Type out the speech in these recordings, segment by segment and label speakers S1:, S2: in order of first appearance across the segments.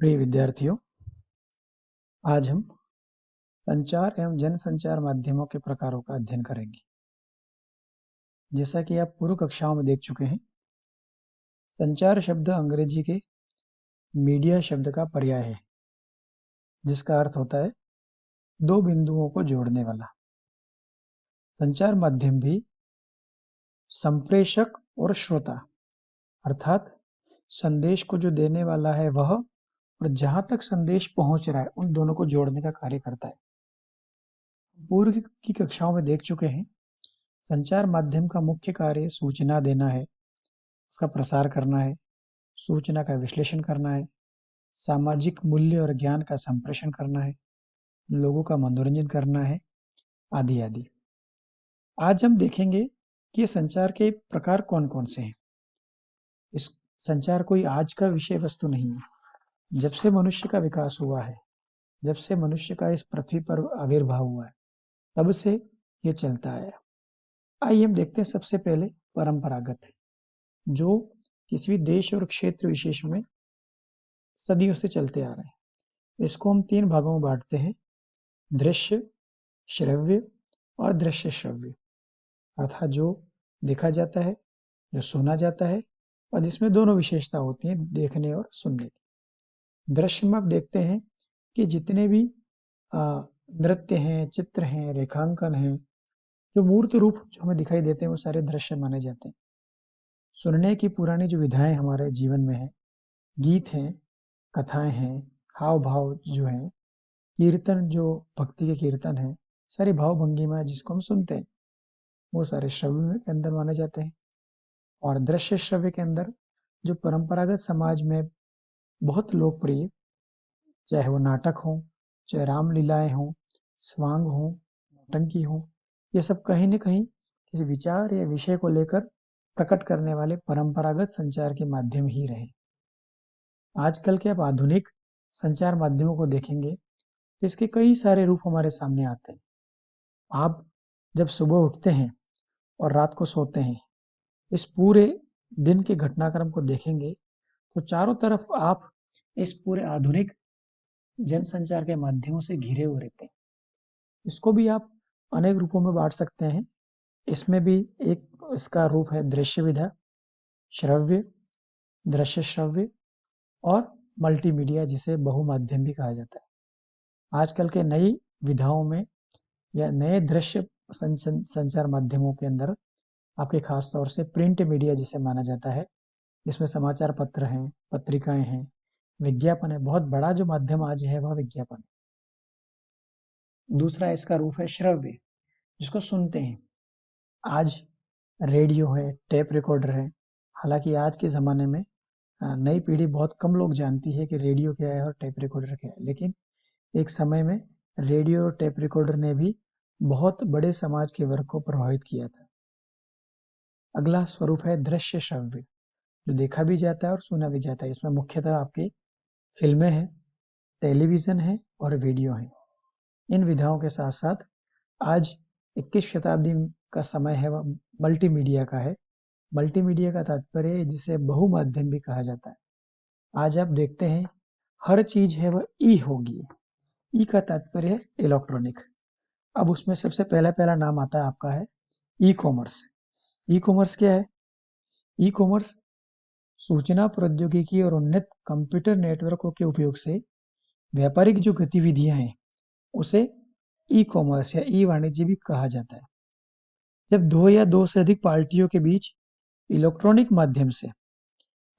S1: प्रिय विद्यार्थियों, आज हम संचार एवं जनसंचार माध्यमों के प्रकारों का अध्ययन करेंगे। जैसा कि आप पूर्व कक्षाओं में देख चुके हैं, संचार शब्द अंग्रेजी के मीडिया शब्द का पर्याय है, जिसका अर्थ होता है दो बिंदुओं को जोड़ने वाला। संचार माध्यम भी संप्रेषक और श्रोता अर्थात संदेश को जो देने वाला है वह और जहां तक संदेश पहुंच रहा है उन दोनों को जोड़ने का कार्य करता है। पूर्व की कक्षाओं में देख चुके हैं, संचार माध्यम का मुख्य कार्य सूचना देना है, उसका प्रसार करना है, सूचना का विश्लेषण करना है, सामाजिक मूल्य और ज्ञान का संप्रेषण करना है, लोगों का मनोरंजन करना है, आदि आदि। आज हम देखेंगे कि संचार के प्रकार कौन कौन से हैं। इस संचार कोई आज का विषय वस्तु नहीं है। जब से मनुष्य का विकास हुआ है, जब से मनुष्य का इस पृथ्वी पर आविर्भाव हुआ है, तब से ये चलता आया। आइए हम देखते हैं सबसे पहले परंपरागत, जो किसी भी देश और क्षेत्र विशेष में सदियों से चलते आ रहे हैं। इसको हम 3 भागों में बांटते हैं: दृश्य, श्रव्य और दृश्य श्रव्य। अर्थात जो देखा जाता है, जो सुना जाता है और जिसमें दोनों विशेषता होती हैं, देखने और सुनने की। दृश्य में आप देखते हैं कि जितने भी नृत्य हैं, चित्र हैं, रेखांकन हैं, जो मूर्त रूप जो हमें दिखाई देते हैं, वो सारे दृश्य माने जाते हैं। सुनने की पुरानी जो विधाएं हमारे जीवन में है, गीत हैं, कथाएं हैं, हाव भाव जो हैं, कीर्तन जो भक्ति के कीर्तन हैं, सारी भाव भंगिमा जिसको हम सुनते हैं, वो सारे श्रव्य के अंदर माने जाते हैं। और दृश्य श्रव्य के अंदर जो परंपरागत समाज में बहुत लोकप्रिय, चाहे वो नाटक हो, चाहे रामलीलाएं हों, स्वांग हो, नौटंकी हो, ये सब कहीं न कहीं किसी विचार या विषय को लेकर प्रकट करने वाले परंपरागत संचार के माध्यम ही रहे। आजकल के आप आधुनिक संचार माध्यमों को देखेंगे, इसके कई सारे रूप हमारे सामने आते हैं। आप जब सुबह उठते हैं और रात को सोते हैं, इस पूरे दिन के घटनाक्रम को देखेंगे तो चारों तरफ आप इस पूरे आधुनिक जनसंचार के माध्यमों से घिरे हुए रहते हैं। इसको भी आप अनेक रूपों में बांट सकते हैं। इसमें भी एक इसका रूप है दृश्य विधा, श्रव्य, दृश्य श्रव्य और मल्टीमीडिया, जिसे बहुमाध्यम भी कहा जाता है। आजकल के नई विधाओं में या नए दृश्य संचार माध्यमों के अंदर आपके खास तौर से प्रिंट मीडिया जिसे माना जाता है, जिसमें समाचार पत्र हैं, पत्रिकाएं हैं, विज्ञापन है। बहुत बड़ा जो माध्यम आज है वह विज्ञापन है। दूसरा इसका रूप है श्रव्य, जिसको सुनते हैं। आज रेडियो है, टेप रिकॉर्डर है। हालांकि आज के ज़माने में नई पीढ़ी बहुत कम लोग जानती है कि रेडियो क्या है और टेप रिकॉर्डर क्या है, लेकिन एक समय में रेडियो और टेप रिकॉर्डर ने भी बहुत बड़े समाज के वर्ग को प्रभावित किया था। अगला स्वरूप है दृश्य श्रव्य, जो देखा भी जाता है और सुना भी जाता है। इसमें मुख्यतः आपकी फिल्में हैं, टेलीविज़न है और वीडियो है। इन विधाओं के साथ साथ आज 21 शताब्दी का समय है वह मल्टीमीडिया का है। मल्टीमीडिया का तात्पर्य है जिसे बहुमाध्यम भी कहा जाता है। आज आप देखते हैं हर चीज है वह ई होगी। ई का तात्पर्य है इलेक्ट्रॉनिक। अब उसमें सबसे पहला नाम आता है आपका है ई कॉमर्स। ई कॉमर्स क्या है? ई कॉमर्स सूचना प्रौद्योगिकी और उन्नत कंप्यूटर नेटवर्कों के उपयोग से व्यापारिक जो गतिविधियां हैं उसे ई कॉमर्स या ई वाणिज्य भी कहा जाता है। जब दो या दो से अधिक पार्टियों के बीच इलेक्ट्रॉनिक माध्यम से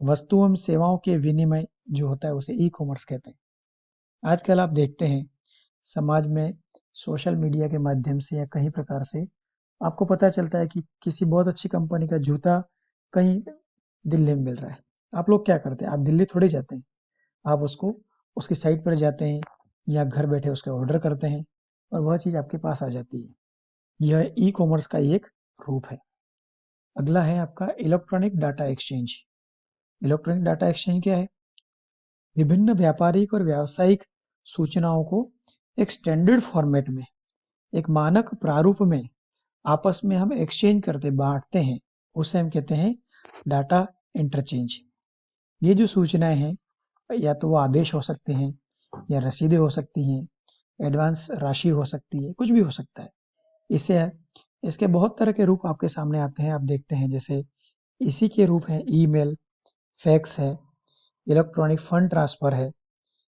S1: वस्तुओं एवं सेवाओं के विनिमय जो होता है उसे ई कॉमर्स कहते हैं। आजकल आप देखते हैं समाज में सोशल मीडिया के माध्यम से या कहीं प्रकार से आपको पता चलता है कि किसी बहुत अच्छी कंपनी का जूता कहीं दिल्ली में मिल रहा है। आप लोग क्या करते हैं? आप दिल्ली थोड़ी जाते हैं, आप उसको उसकी साइट पर जाते हैं या घर बैठे उसका ऑर्डर करते हैं और वह चीज़ आपके पास आ जाती है। यह ई कॉमर्स का एक रूप है। अगला है आपका electronic data exchange. Electronic data exchange क्या है? विभिन्न व्यापारिक और व्यावसायिक सूचनाओं को एक स्टैंडर्ड फॉर्मेट में, एक मानक प्रारूप में आपस में हम एक्सचेंज करते बांटते हैं, उसे हम कहते हैं डाटा इंटरचेंज। ये जो सूचनाएं हैं या तो वो आदेश हो सकते हैं, या रसीदें हो सकती हैं, एडवांस राशि हो सकती है, कुछ भी हो सकता है। इससे इसके बहुत तरह के रूप आपके सामने आते हैं, आप देखते हैं। जैसे इसी के रूप हैं ईमेल, फैक्स है, इलेक्ट्रॉनिक फंड ट्रांसफर है।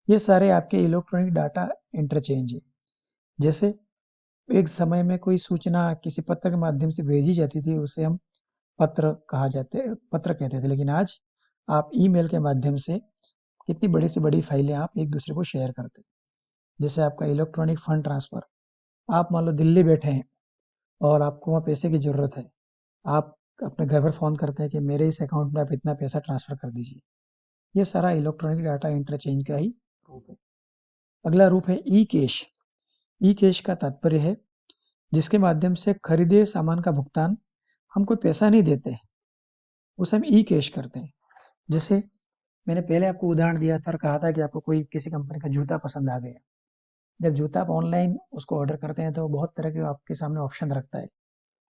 S1: ये सारे आपके इलेक्ट्रॉनिक डाटा इंटरचेंज है। जैसे एक समय में कोई सूचना किसी पत्र के माध्यम से भेजी जाती थी, उसे हम पत्र कहते थे। लेकिन आज आप ईमेल के माध्यम से कितनी बड़ी से बड़ी फाइलें आप एक दूसरे को शेयर करते हैं। जैसे आपका इलेक्ट्रॉनिक फंड ट्रांसफर, आप मान लो दिल्ली बैठे हैं और आपको वहाँ पैसे की ज़रूरत है, आप अपने घर पर फ़ोन करते हैं कि मेरे इस अकाउंट में आप इतना पैसा ट्रांसफ़र कर दीजिए। ये सारा इलेक्ट्रॉनिक डाटा इंटरचेंज का ही रूप है। अगला रूप है ई कैश। ई कैश का तात्पर्य है जिसके माध्यम से खरीदे सामान का भुगतान हम कोई पैसा नहीं देते, उसे हम ई कैश करते हैं। जैसे मैंने पहले आपको उदाहरण दिया था और कहा था कि आपको कोई किसी कंपनी का जूता पसंद आ गया। जब जूता आप ऑनलाइन उसको ऑर्डर करते हैं तो वो बहुत तरह के आपके सामने ऑप्शन रखता है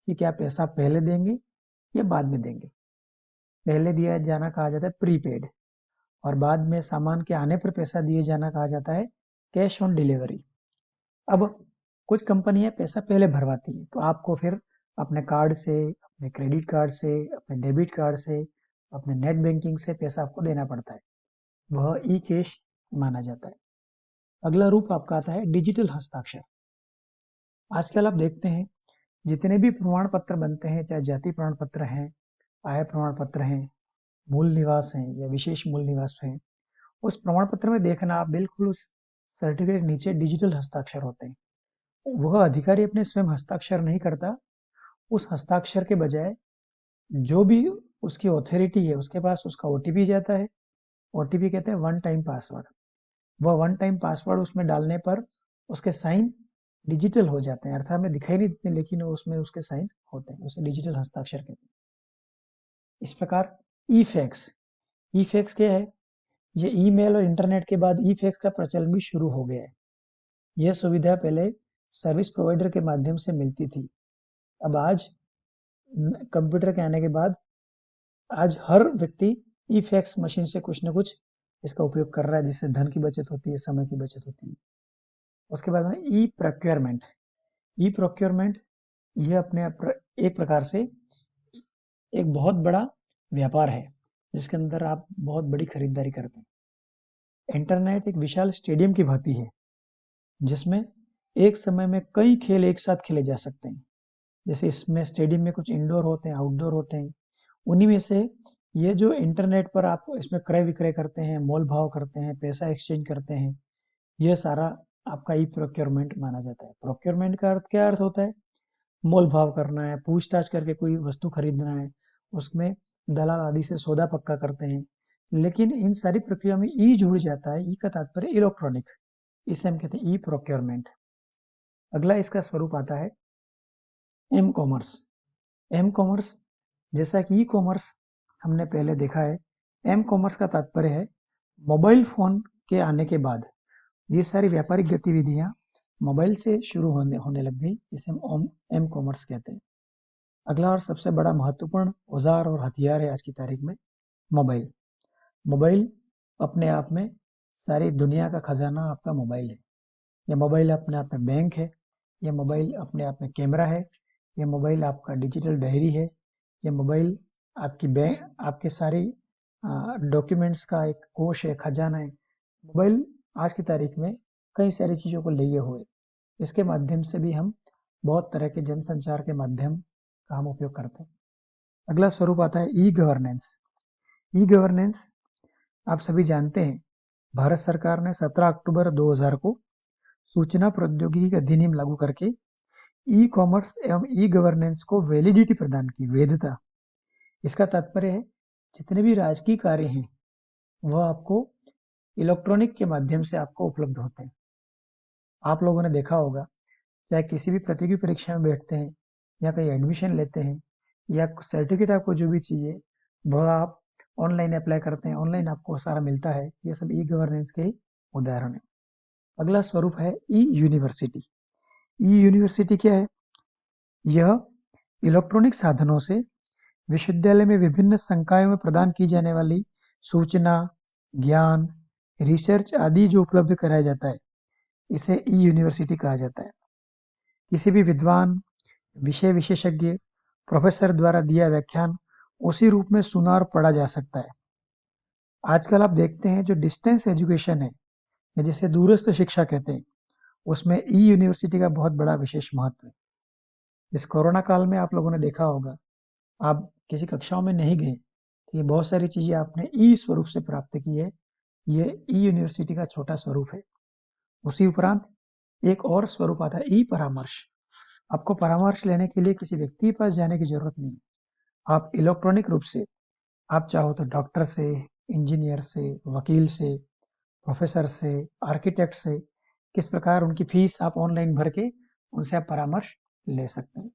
S1: कि क्या पैसा पहले देंगे या बाद में देंगे। पहले दिया जाना कहा जाता है प्रीपेड, और बाद में सामान के आने पर पैसा दिए जाना कहा जाता है कैश ऑन डिलीवरी। अब कुछ कंपनियां पैसा पहले भरवाती हैं, तो आपको फिर अपने कार्ड से, अपने क्रेडिट कार्ड से, अपने डेबिट कार्ड से, अपने नेट बैंकिंग से पैसा आपको देना पड़ता है। वह ई कैश माना जाता है। अगला रूप आपका आता है डिजिटल हस्ताक्षर। आजकल आप देखते हैं जितने भी प्रमाण पत्र बनते हैं, चाहे जाति प्रमाण पत्र हैं, आय प्रमाण पत्र हैं, मूल निवास हैं या विशेष मूल निवास हैं, उस प्रमाण पत्र में देखना आप बिल्कुल उस सर्टिफिकेट नीचे डिजिटल हस्ताक्षर होते हैं। वह अधिकारी अपने स्वयं हस्ताक्षर नहीं करता, उस हस्ताक्षर के बजाय जो भी उसकी ऑथोरिटी है उसके पास उसका ओटीपी जाता है। ओटीपी कहते हैं वन टाइम पासवर्ड। वह वन टाइम पासवर्ड उसमें डालने पर उसके साइन डिजिटल हो जाते हैं, अर्थात हमें दिखाई नहीं देते लेकिन उसमें उसके साइन होते हैं, उसे डिजिटल हस्ताक्षर कहते हैं। इस प्रकार ई फैक्स, ई फैक्स क्या है? ये ईमेल और इंटरनेट के बाद ई फैक्स का प्रचलन भी शुरू हो गया है। यह सुविधा पहले सर्विस प्रोवाइडर के माध्यम से मिलती थी। अब आज कंप्यूटर के आने के बाद आज हर व्यक्ति ई फैक्स मशीन से कुछ न कुछ इसका उपयोग कर रहा है, जिससे धन की बचत होती है, समय की बचत होती है। उसके बाद में ई प्रोक्योरमेंट। ई प्रोक्योरमेंट यह एक प्रकार से एक बहुत बड़ा व्यापार है जिसके अंदर आप बहुत बड़ी खरीदारी करते हैं। इंटरनेट एक विशाल स्टेडियम की भांति है जिसमें एक समय में कई खेल एक साथ खेले जा सकते हैं। जैसे इसमें स्टेडियम में कुछ इंडोर होते हैं, आउटडोर होते हैं। उन्हीं में से ये जो इंटरनेट पर आप इसमें क्रय विक्रय करते हैं, मोल भाव करते हैं, पैसा एक्सचेंज करते हैं, यह सारा आपका ई प्रोक्योरमेंट माना जाता है। प्रोक्योरमेंट का अर्थ क्या अर्थ होता है? मोल भाव करना है, पूछताछ करके कोई वस्तु खरीदना है, उसमें दलाल आदि से सौदा पक्का करते हैं। लेकिन इन सारी प्रक्रिया में ई जुड़ जाता है। ई का तात्पर्य इलेक्ट्रॉनिक, इसे हम कहते हैं ई प्रोक्योरमेंट। अगला इसका स्वरूप आता है एम कॉमर्स। एम कॉमर्स जैसा कि ई कॉमर्स हमने पहले देखा है, एम कॉमर्स का तात्पर्य है मोबाइल फोन के आने के बाद ये सारी व्यापारिक गतिविधियां मोबाइल से शुरू होने होने लग गई, इसे हम एम कॉमर्स कहते हैं। अगला और सबसे बड़ा महत्वपूर्ण औजार और हथियार है आज की तारीख में मोबाइल। मोबाइल अपने आप में सारी दुनिया का खजाना आपका मोबाइल है। यह मोबाइल अपने आप में बैंक है, यह मोबाइल अपने आप में कैमरा है, यह मोबाइल आपका डिजिटल डायरी है, यह मोबाइल आपकी बैंक, आपके सारी डॉक्यूमेंट्स का एक कोश है, खजाना है। मोबाइल आज की तारीख में कई सारी चीज़ों को लिए हुए, इसके माध्यम से भी हम बहुत तरह के जनसंचार के माध्यम का हम उपयोग करते हैं। अगला स्वरूप आता है ई गवर्नेंस। ई गवर्नेंस आप सभी जानते हैं, भारत सरकार ने 17 अक्टूबर 2000 को सूचना प्रौद्योगिकी अधिनियम लागू करके ई कॉमर्स एवं ई गवर्नेंस को वैलिडिटी प्रदान की, वैधता। इसका तात्पर्य है जितने भी राजकीय कार्य हैं वह आपको इलेक्ट्रॉनिक के माध्यम से आपको उपलब्ध होते हैं। आप लोगों ने देखा होगा, चाहे किसी भी प्रतियोगी परीक्षा में बैठते हैं या कहीं एडमिशन लेते हैं या सर्टिफिकेट आपको जो भी चाहिए वह आप ऑनलाइन अप्लाई करते हैं, ऑनलाइन आपको सारा मिलता है। ये सब ई गवर्नेंस के उदाहरण है। अगला स्वरूप है ई यूनिवर्सिटी। ई यूनिवर्सिटी क्या है? यह इलेक्ट्रॉनिक साधनों से विश्वविद्यालय में विभिन्न संकायों में प्रदान की जाने वाली सूचना, ज्ञान, रिसर्च आदि जो उपलब्ध कराया जाता है, इसे ई यूनिवर्सिटी कहा जाता है। किसी भी विद्वान, विषय विशेषज्ञ, प्रोफेसर द्वारा दिया व्याख्यान उसी रूप में सुना और पढ़ा जा सकता है। आजकल आप देखते हैं जो डिस्टेंस एजुकेशन है, या जिसे दूरस्थ शिक्षा कहते हैं, उसमें ई यूनिवर्सिटी का बहुत बड़ा विशेष महत्व है। इस कोरोना काल में आप लोगों ने देखा होगा, आप किसी कक्षाओं में नहीं गए, तो ये बहुत सारी चीजें आपने ई स्वरूप से प्राप्त की है। ये ई यूनिवर्सिटी का छोटा स्वरूप है। उसी उपरांत एक और स्वरूप आता है ई परामर्श। आपको परामर्श लेने के लिए किसी व्यक्ति के पास जाने की जरूरत नहीं। आप इलेक्ट्रॉनिक रूप से, आप चाहो तो डॉक्टर से, इंजीनियर से, वकील से, प्रोफेसर से, आर्किटेक्ट से, किस प्रकार उनकी फीस आप ऑनलाइन भर के उनसे आप परामर्श ले सकते हैं।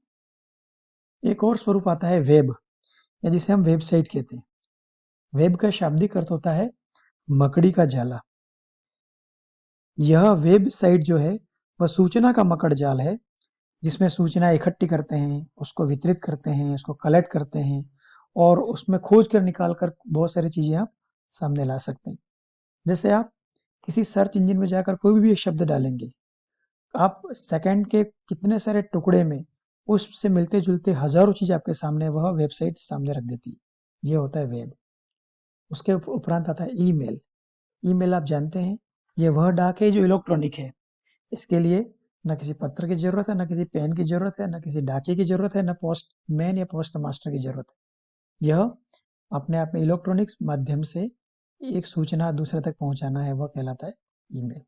S1: एक और स्वरूप आता है वेब, या जिसे हम वेबसाइट कहते हैं। वेब का शाब्दिक अर्थ होता है मकड़ी का जाला। यह वेबसाइट जो है वह सूचना का मकड़ जाल है, जिसमें सूचना इकट्ठी करते हैं, उसको वितरित करते हैं, उसको कलेक्ट करते हैं, और उसमें खोज कर निकाल कर बहुत सारी चीजें आप सामने ला सकते हैं। जैसे आप किसी सर्च इंजन में जाकर कोई भी एक शब्द डालेंगे, आप सेकंड के कितने सारे टुकड़े में उससे मिलते जुलते हजारों चीज आपके सामने वह वेबसाइट सामने रख देती है। ये होता है वेब। उसके उपरांत आता है ईमेल। ईमेल आप जानते हैं, ये वह डाक है जो इलेक्ट्रॉनिक है। इसके लिए ना किसी पत्र की जरूरत है, ना किसी पेन की जरूरत है, ना किसी डाकिये की जरूरत है, ना पोस्टमैन या पोस्ट मास्टर की जरूरत है। यह अपने आप में इलेक्ट्रॉनिक माध्यम से एक सूचना दूसरे तक पहुंचाना है, वह कहलाता है ईमेल।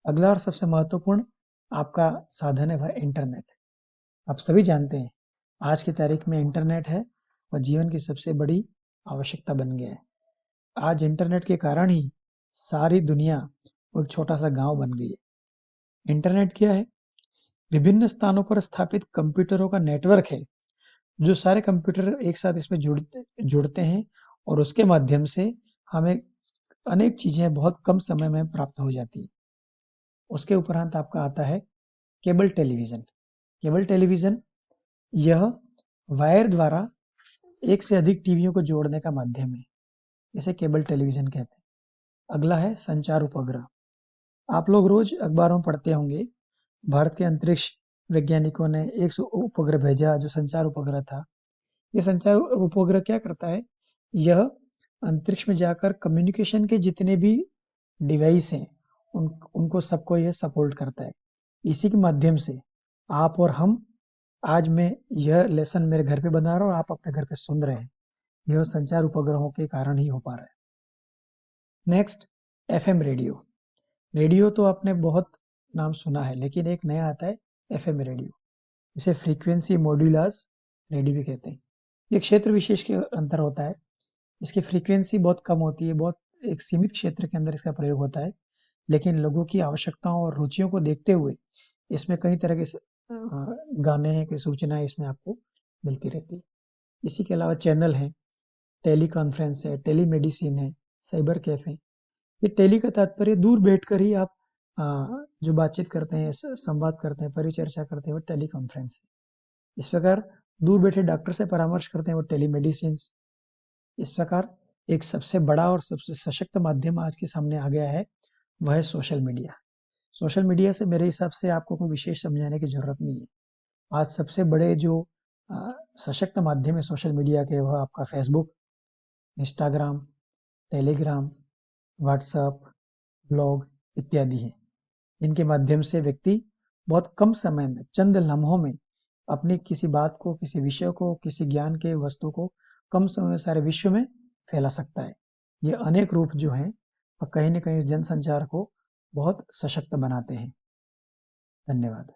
S1: अगला और सबसे महत्वपूर्ण आपका साधन है वह इंटरनेट। आप सभी जानते हैं, आज की तारीख में इंटरनेट है वह जीवन की सबसे बड़ी आवश्यकता बन गया है। आज इंटरनेट के कारण ही सारी दुनिया एक छोटा सा गांव बन गई है। इंटरनेट क्या है? विभिन्न स्थानों पर स्थापित कंप्यूटरों का नेटवर्क है, जो सारे कंप्यूटर एक साथ इसमें जुड़ते हैं, और उसके माध्यम से हमें अनेक चीजें बहुत कम समय में प्राप्त हो जाती है। उसके उपरांत आपका आता है केबल टेलीविजन। केबल टेलीविजन यह वायर द्वारा एक से अधिक टीवियों को जोड़ने का माध्यम है, इसे केबल टेलीविजन कहते हैं। अगला है संचार उपग्रह। आप लोग रोज अखबारों में पढ़ते होंगे, भारत के अंतरिक्ष वैज्ञानिकों ने एक उपग्रह भेजा जो संचार उपग्रह था। ये संचार उपग्रह क्या करता है? यह अंतरिक्ष में जाकर कम्युनिकेशन के जितने भी डिवाइस हैं, उनको सबको यह सपोर्ट करता है। इसी के माध्यम से आप और हम, आज मैं यह लेसन मेरे घर पे बना रहा हूँ और आप अपने घर पे सुन रहे हैं, यह संचार उपग्रहों के कारण ही हो पा रहा है। Next, FM radio. रेडियो तो आपने बहुत नाम सुना है, लेकिन एक नया आता है एफएम रेडियो, इसे फ्रीक्वेंसी मॉड्यूलर्स रेडियो भी कहते हैं। ये क्षेत्र विशेष के अंतर होता है। इसकी फ्रीक्वेंसी बहुत कम होती है, बहुत एक सीमित क्षेत्र के अंदर इसका प्रयोग होता है, लेकिन लोगों की आवश्यकताओं और रुचियों को देखते हुए इसमें कई तरह के गाने की सूचनाएं इसमें आपको मिलती रहती है। इसी के अलावा चैनल है, टेली कॉन्फ्रेंस है, टेली मेडिसिन है, साइबर कैफे। ये टेली का तात्पर्य दूर बैठकर ही आप जो बातचीत करते हैं, संवाद करते हैं, परिचर्चा करते हैं, वो टेली कॉन्फ्रेंस है। इस प्रकार दूर बैठे डॉक्टर से परामर्श करते हैं, वो टेली मेडिसिन। इस प्रकार एक सबसे बड़ा और सबसे सशक्त माध्यम आज के सामने आ गया है, वह है सोशल मीडिया। सोशल मीडिया से मेरे हिसाब से आपको कोई विशेष समझाने की जरूरत नहीं है। आज सबसे बड़े जो सशक्त माध्यम है सोशल मीडिया के, वह आपका Facebook, Instagram, Telegram, WhatsApp, blog इत्यादि हैं। इनके माध्यम से व्यक्ति बहुत कम समय में, चंद लम्हों में अपनी किसी बात को, किसी विषय को, किसी ज्ञान के वस्तु को कम समय में सारे विश्व में फैला सकता है। ये अनेक रूप जो हैं, कहीं न कहीं जनसंचार को बहुत सशक्त बनाते हैं। धन्यवाद।